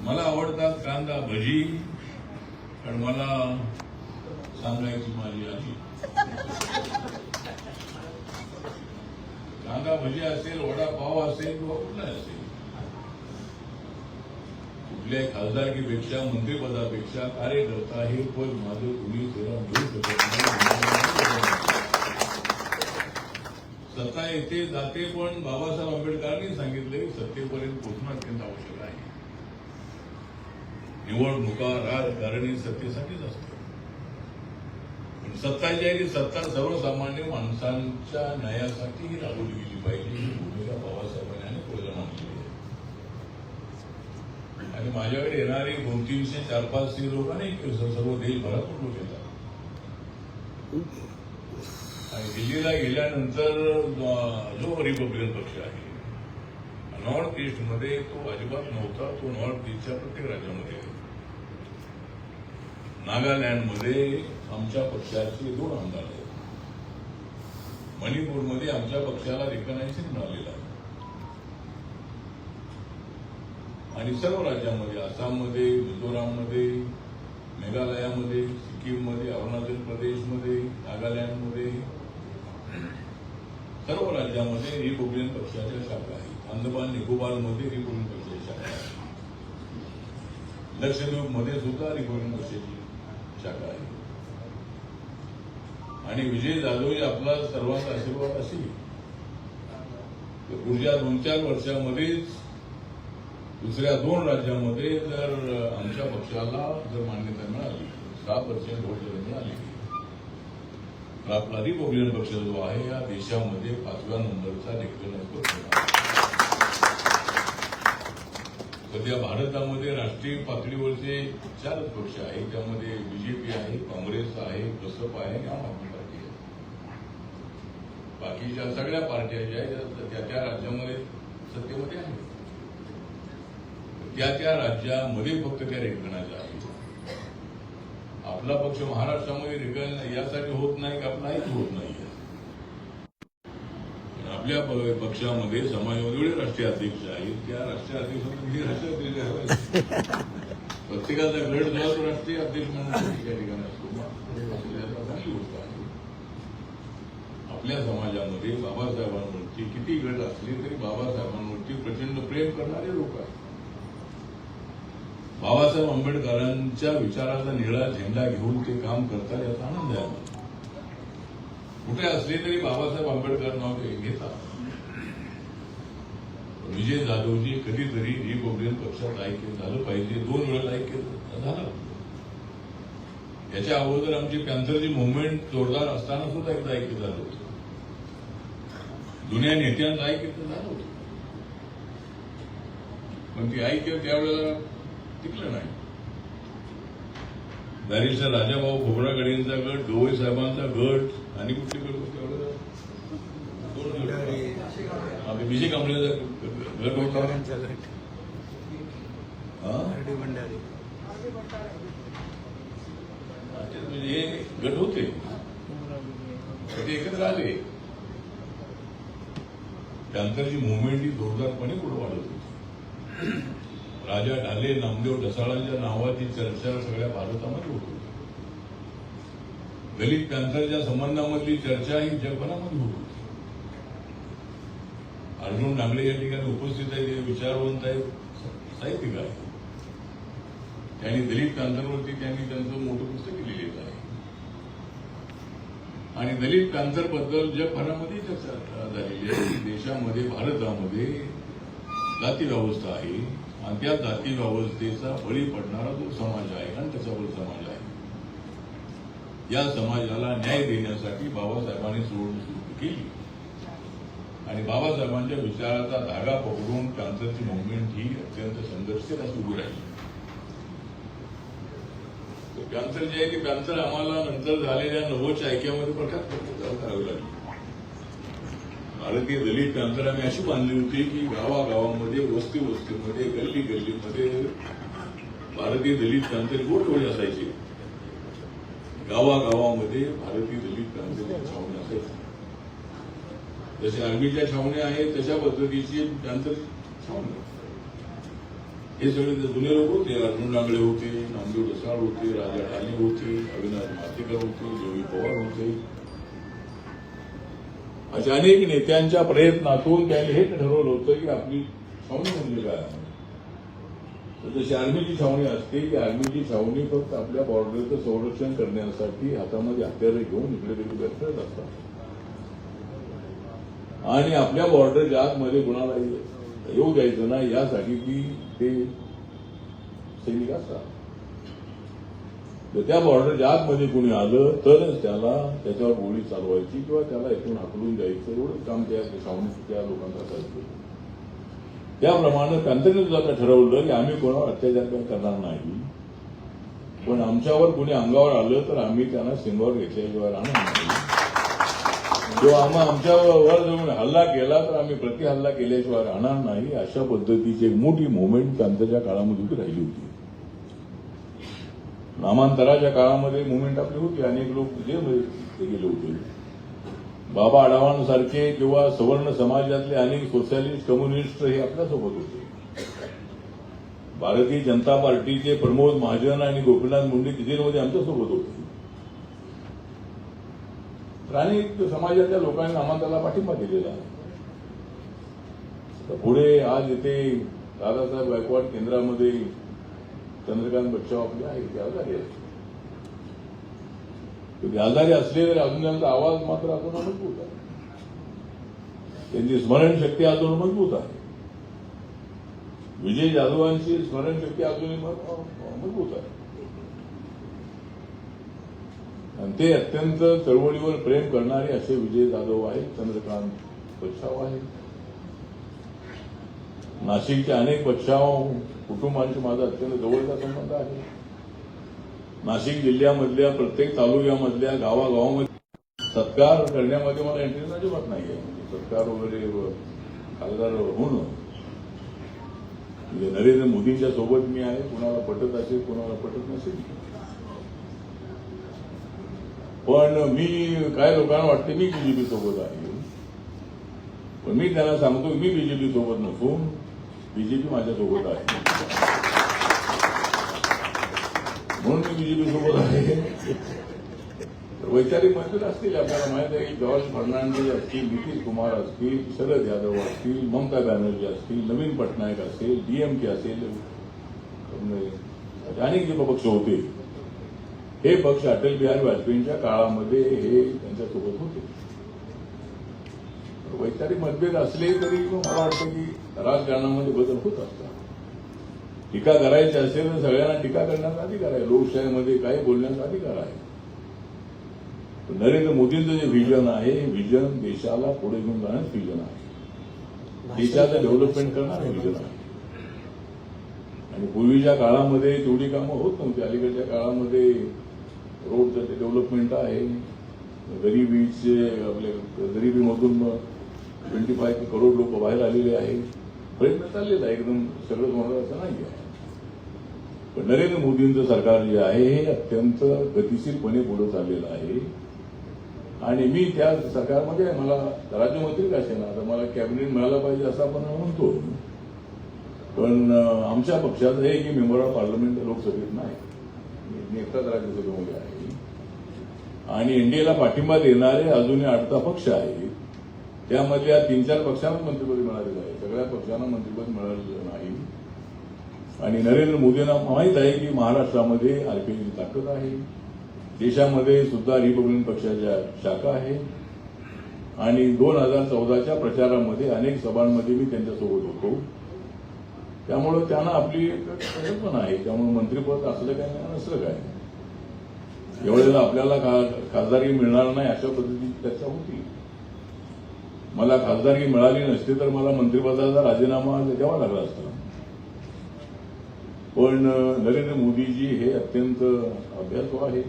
मला आवडतात कांदा भजी, कारण मला सांगायची माझी आजी कांदा भजी असेल, वडापाव असेल किंवा कुठला असेल, कुठल्याही खासदारकीपेक्षा मंत्रिपदापेक्षा कार्यकर्ता हे पद माझं कुणी त्याला मिळू शकत नाही. सत्ता येते जाते, पण बाबासाहेब आंबेडकरांनी सांगितले की सत्तेपर्यंत पोहोचणं अत्यंत आवश्यक आहे. निवडणुका राजकारणी सत्तेसाठीच असते, पण सत्ता जी आहे ती सत्ता सर्वसामान्य माणसांच्या न्यायासाठीही राबवली गेली पाहिजे ही भूमिका बाबासाहेबांनी अनेक वेळेला मांडलेली आहे. आणि माझ्याकडे येणारे 200-300 400-500 लोक नाही सर्व देशभरातून लोक येतात. आणि दिल्लीला गेल्यानंतर जो रिपब्लिकन पक्ष आहे नॉर्थ ईस्टमध्ये तो अजिबात नव्हता. तो नॉर्थ ईस्टच्या प्रत्येक राज्यामध्ये आहे. नागालँडमध्ये आमच्या पक्षाचे 2 आमदार आहेत. मणिपूरमध्ये आमच्या पक्षाला रिकग्नायझेशन मिळालेलं आहे. आणि सर्व राज्यांमध्ये आसाममध्ये, मिझोराममध्ये, मेघालयामध्ये, सिक्कीममध्ये, अरुणाचल प्रदेशमध्ये, नागालँडमध्ये सर्व राज्यामध्ये रिपब्लिकन पक्षाच्या शाखा आहेत. अंदमान निकोबारमध्ये रिपब्लिकन पक्षाची शाखा आहे. लक्षद्वीपमध्ये सुद्धा रिपब्लिकन पक्षाची शाखा आहे. आणि विजय जाधव आपला सर्वांचा आशीर्वाद असेल तर पुढच्या 2-4 वर्षामध्येच दुसऱ्या 2 राज्यांमध्ये जर आमच्या पक्षाला जर मान्यता मिळाली, 6% वोट जर मिळाली, तर आपला रिपब्लिकन पक्ष जो आहे या देशामध्ये 5व्या नंबरचा रिकग्नाइज पक्ष. सध्या भारतामध्ये राष्ट्रीय पातळीवरचे 4 पक्ष आहेत. त्यामध्ये बीजेपी आहे, काँग्रेस आहे, बसप आहे आणि आम आदमी पार्टी आहे. बाकीच्या सगळ्या पार्ट्या ज्या आहेत त्या राज्यामध्ये सत्तेमध्ये आहेत. त्या राज्यामध्ये फक्त त्या रिकग्नाइज आहेत. आपला पक्ष महाराष्ट्रामध्ये रिकग्नाइज यासाठी होत नाही की आपला ऐक होत नाही. आपल्या पक्षामध्ये समाजवादी राष्ट्रीय अध्यक्ष आहेत. त्या राष्ट्रीय अध्यक्षांनी राष्ट्रीय अध्यक्ष प्रत्येकाचा गट जो तो राष्ट्रीय अध्यक्ष म्हणून त्या ठिकाणी असतो. चांगली गोष्ट आहे. आपल्या समाजामध्ये बाबासाहेबांवरती किती गट असले तरी बाबासाहेबांवरती प्रचंड प्रेम करणारे लोक आहेत. बाबासाहेब आंबेडकरांच्या विचाराचा निळा झेंडा घेऊन ते काम करतात याचा आनंद आहे. कुठे असले तरी बाबासाहेब आंबेडकर नाव घेतात. विजय जाधवजी कधीतरी रिपब्लिकन पक्षात ऐक्य झालं पाहिजे. 2 वेळेला ऐक्य झालं. याच्या अगोदर आमची पॅन्थरची मुव्हमेंट जोरदार असताना सुद्धा एकदा ऐक्य झालं होतं. जुन्या नेत्यांचं ऐक्य झालं होतं, पण ती ऐक्य त्यावेळेला टिकलं नाही. बॅरिस्टर राजाभाऊ खोब्रागडेंचा गट, गवई साहेबांचा गट आणि कुठले गट होते त्यावेळेला 2 गट. विजय कांबळेचा गट होता. म्हणजे हे गट होते ते एकत्र आले. पॅन्थरची मुव्हमेंट ही जोरदारपणे पुढे वाढत होती. राजा ढाले, नामदेव ढसाळांच्या नावाची चर्चा सगळ्या भारतामध्ये होत होती. दलित पॅन्थरच्या संबंधामधली चर्चा ही जगभरामध्ये होत होती. अर्जुन डांगळे या ठिकाणी उपस्थित आहेत. विचारवंत आहेत, साहित्यिक आहेत. त्यांनी दलित पॅन्थरवरती त्यांचं मोठं पुस्तक लिहिलेलं आहे. आणि दलित पॅन्थरबद्दल जगभरामध्ये चर्चा झालेली आहे. देशामध्ये, भारतामध्ये जाती व्यवस्था आहे आणि त्या जाती व्यवस्थेचा बळी पडणारा जो समाज आहे आणि त्याच्यावर समाज आहे, या समाजाला न्याय देण्यासाठी बाबासाहेबांनी चळवळ सुरू केली. आणि बाबासाहेबांच्या विचाराचा धागा पकडून पॅन्थरची मुव्हमेंट ही अत्यंत संघर्षित अशी उभी राहिली. पॅन्थर जे आहे ते पॅन्थर आम्हाला नंतर झालेल्या 90च्या ऐक्यामध्ये प्रकाश करावी लागली. भारतीय दलित पॅन्थर आम्ही अशी बांधली होती की गावागावामध्ये, वस्ती वस्तीमध्ये, गल्ली गल्लीमध्ये भारतीय दलित पॅन्थर गोठवडी असायची. गावागावामध्ये भारतीय दलित पॅन्थरची छावणी असायची. जसे आर्मीच्या छावण्या आहेत तशा पद्धतीची पॅन्थर छावणी. हे सगळे जे जुने लोक होते, अर्जुन डांगळे होते, नामदेव ढसाळ होते, राजा ठाणे होते, अविनाश मातेकर होते, जोगी पवार होते, अशा अनेक नेत्यांच्या प्रयत्नातून त्यांनी हे ठरवलं होतं की आपली छावणी म्हणजे काय. तर जशी आर्मीची छावणी असते की आर्मीची छावणी फक्त आपल्या बॉर्डरचं संरक्षण करण्यासाठी हातामध्ये हत्यारे घेऊन इकडे तिकडे फिरत असतात आणि आपल्या बॉर्डरच्या आतमध्ये कुणाला येऊ द्यायचं नाही यासाठी ते सैनिक असतात. तर त्या बॉर्डरच्या आतमध्ये कुणी आलं तरच त्याच्यावर गोळी चालवायची किंवा त्याला इथून हाकलून द्यायचं एवढं काम त्या छावणीच्या लोकांचं असायचं. त्याप्रमाणे त्यांनी आता ठरवलं की आम्ही कोणावर अत्याचार करणार नाही, पण आमच्यावर कुणी अंगावर आलं तर आम्ही त्यांना सिंगावर घेतल्याशिवाय राहणार नाही. किंवा आमच्यावर जाऊन हल्ला केला तर आम्ही प्रतिहल्ला केल्याशिवाय राहणार नाही. अशा पद्धतीची एक मोठी मुवमेंट त्यांच्या काळामध्ये उभी राहिली होती. नामांतराच्या काळामध्ये मुवमेंट आपली होती. अनेक लोक जेलमध्ये गेले होते. बाबा आढावांसारखे किंवा सवर्ण समाजातले अनेक सोशलिस्ट कम्युनिस्ट हे आपल्यासोबत होते. भारतीय जनता पार्टीचे प्रमोद महाजन आणि गोपीनाथ मुंडे जेलमध्ये आमच्यासोबत होते. अनेक समाजाच्या लोकांनी नामांतराला पाठिंबा दिलेला आहे. पुढे आज इथे दादासाहेब गायकवाड केंद्रामध्ये चंद्रकांत बच्चाव आपले आहेत, ते आजारी आहेत. ते आजारी असले तरी अजून त्यांचा आवाज मात्र अजून मजबूत आहे. त्यांची स्मरणशक्ती अजून मजबूत आहे. विजय जाधवांची स्मरणशक्ती अजूनही मजबूत आहे आणि ते अत्यंत चळवळीवर प्रेम करणारे असे विजय जाधव आहेत, चंद्रकांत बच्चाव आहेत. नाशिकचे अनेक बच्चाव कुटुंबांशी माझा अत्यंत जवळचा संबंध आहे. नाशिक जिल्ह्यामधल्या प्रत्येक तालुक्यामधल्या गावागावामध्ये सत्कार करण्यामध्ये मला इंटरेस्ट अजिबात नाही आहे. सत्कार वगैरे खासदार होणं म्हणजे नरेंद्र मोदींच्या सोबत मी आहे. कुणाला पटत असेल कुणाला पटत नसेल, पण मी काय लोकांना वाटते मी बीजेपी सोबत आहे, पण मी त्यांना सांगतो मी बीजेपी सोबत नसून बीजेपी माझ्यासोबत आहे म्हणून मी बीजेपी सोबत आहे. वैचारिक मतभेद असतील. आपल्याला माहित आहे की जॉर्ज फर्नांडिस असतील, नितीश कुमार असतील, शरद यादव असतील, ममता बॅनर्जी असतील, नवीन पटनायक असेल, डीएमके असेल, अनेक जे पक्ष होते हे पक्ष अटल बिहारी वाजपेयींच्या काळामध्ये हे त्यांच्यासोबत होते. वैचारिक मतभेद असले तरी मला वाटतं की राजकारणामध्ये बदल होत असतात. टीका करायची असेल तर सगळ्यांना टीका करण्याचा अधिकार आहे. लोकशाहीमध्ये काही बोलण्याचा अधिकार आहे. नरेंद्र मोदींचं जे व्हिजन आहे हे व्हिजन देशाला पुढे घेऊन जाण्याचं व्हिजन आहे. देशाचं डेव्हलपमेंट करणारं व्हिजन आहे. आणि पूर्वीच्या काळामध्ये तेवढी कामं होत नव्हती. अलीकडच्या काळामध्ये रोडचं डेव्हलपमेंट आहे. गरिबीचे आपल्या गरिबीमधून 25 करोड लोक बाहेर आलेले आहे. प्रयत्न चाललेला आहे. एकदम सगळंच होणार असं नाही आहे. पण नरेंद्र मोदींचं सरकार जे आहे हे अत्यंत गतिशीलपणे पुढे चाललेलं आहे. आणि मी त्या सरकारमध्ये मला राज्यमंत्री का असेना, आता मला कॅबिनेट मिळालं पाहिजे असं आपण म्हणतो, पण आमच्या पक्षाचं हे की मेंबर ऑफ पार्लमेंट लोकसभेत नाही, मी एकटाच राज्यसभेमध्ये आहे. आणि एनडीएला पाठिंबा देणारे अजूनही 8 पक्ष आहेत. त्यामधल्या 3-4 पक्षांना मंत्रिपद मिळालेलं आहे. सगळ्या पक्षांना मंत्रिपद मिळालेलं नाही. आणि नरेंद्र मोदींना माहीत आहे की महाराष्ट्रामध्ये आरपीआयची ताकद आहे. देशामध्ये सुद्धा रिपब्लिकन पक्षाच्या शाखा आहे. आणि 2014च्या प्रचारामध्ये अनेक सभांमध्ये मी त्यांच्यासोबत होतो. त्यामुळे त्यांना आपली कल्पना आहे. त्यामुळे मंत्रिपद असलं काय नाही नसलं काय, एवढ्याला आपल्याला खासदारकी मिळणार नाही अशा पद्धतीची चर्चा होती. मला खासदारकी मिळाली नसती तर मला मंत्रिपदाचा राजीनामा द्यावा लागला असता. पण नरेंद्र मोदीजी हे अत्यंत अभ्यासू आहे.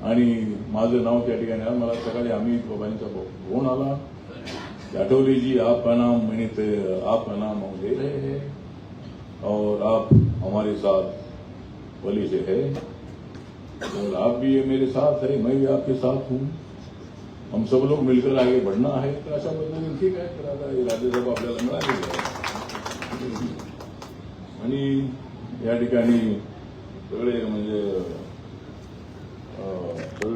आणि माझं नाव त्या ठिकाणी आलं. मला सकाळी अमित बाबांचा फोन आला, जाटोली जी आपका नाम, मैंने आपका नाम हम ले रहे हैं और आप हमारे साथ वली से है और आप भी मेरे साथ है, मैं भी आपके साथ हूं, हम सब लोग मिलकर आगे बढ़ना है. तर अशा पद्धतीने ठीक आहे. तर आता राज्यसभा आपल्याला मिळालेली आहे. आणि या ठिकाणी सगळे म्हणजे